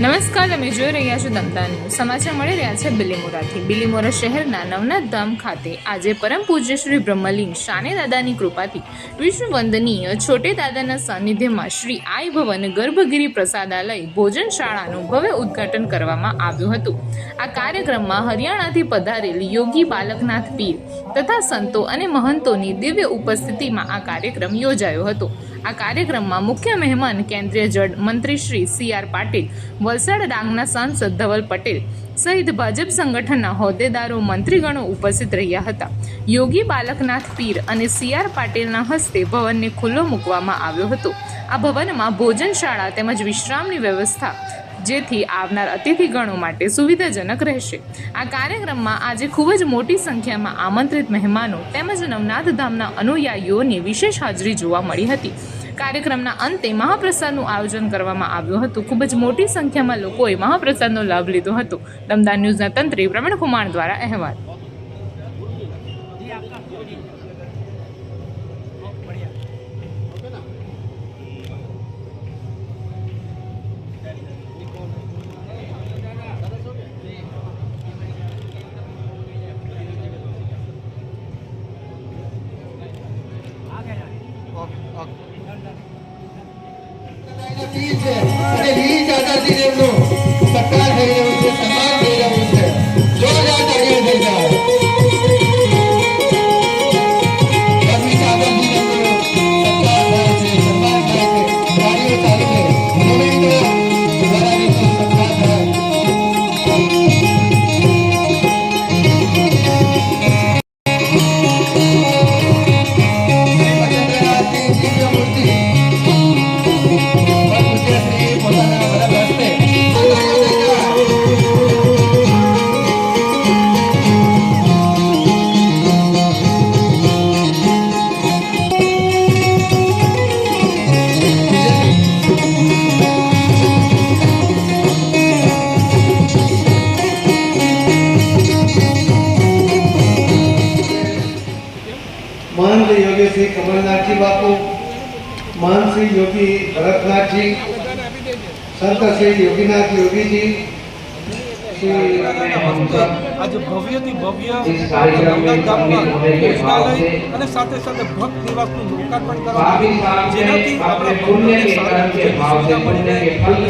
નમસ્કાર, તમે જોઈ રહ્યા છો દમદાર ન્યૂઝ. સમાચાર મળી રહ્યા છે બિલીમોરાથી. બિલીમોરા શહેરના નવનાથ ધામ ખાતે આજે પરમ પૂજ્ય શ્રી બ્રહ્મલીન શાને દાદાની કૃપાથી વિશ્વ વંદનીય છોટે દાદાના સાનિધ્યમાં શ્રી આઈ ભવન ગર્ભગીરી પ્રસાદાલય ભોજનશાળાનું ભવ્ય ઉદ્ઘાટન કરવામાં આવ્યું હતું. આ કાર્યક્રમમાં હરિયાણાથી પધારેલ યોગી બાલકનાથ પીર તથા સંતો અને મહંતોની દિવ્ય ઉપસ્થિતિમાં આ કાર્યક્રમ યોજાયો હતો. આ કાર્યક્રમમાં મુખ્ય મહેમાન કેન્દ્રીય જળ મંત્રી શ્રી સી.આર. પાટીલ, વલસાડ ડાંગના સાંસદ ધવલ પટેલ સહિત ભાજપ સંગઠનના હોદ્દેદારો, મંત્રીગણો ઉપસ્થિત રહ્યા હતા. યોગી બાલકનાથ પીર અને સી.આર. પાટીલના હસ્તે ભવનને ખુલ્લો મૂકવામાં આવ્યો હતો. આ ભવનમાં ભોજનશાળા તેમજ વિશ્રામની વ્યવસ્થા, જેથી આવનાર અતિથિગણો માટે સુવિધાજનક રહેશે. આ કાર્યક્રમમાં આજે ખૂબ જ મોટી સંખ્યામાં આમંત્રિત મહેમાનો તેમજ નવનાથ ધામના અનુયાયીઓની વિશેષ હાજરી જોવા મળી હતી. કાર્યક્રમના અંતે મહાપ્રસાદનું આયોજન કરવામાં આવ્યું હતું. ખૂબ જ મોટી સંખ્યામાં લોકોએ મહાપ્રસાદનો લાભ લીધો હતો. દમદાર ન્યૂઝના તંત્રી પ્રવીણ કુમાર દ્વારા અહેવાલ. महंत योगी श्री कमलनाथ जी बापू, महंत श्री योगी भरतनाथ जी, संत श्री योगीनाथ योगी जी, आज भव्यથી ભવ્ય નવનાથ ધામમાં ભોજનાલય અને સાથે સાથે ભક્ત નિવાસનું લોકાર્પણ કરવામાં આવ્યું, જેનાથી આપણા ભક્તોને સારી સુવિધા મળી રહે,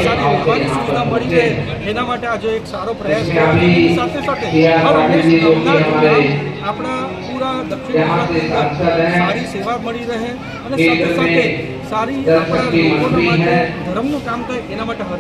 સારી રહેવાની સુવિધા મળી રહે, એના માટે આજે એક સારો પ્રયાસ કર્યો. સાથે સાથે નવનાથ ધામ આપણા પૂરા દક્ષિણ ભારતની અંદર સારી સેવા મળી રહે અને સાથે સાથે સારી આપણા લોકોના માટે ધર્મનું કામ થાય, એના માટે હર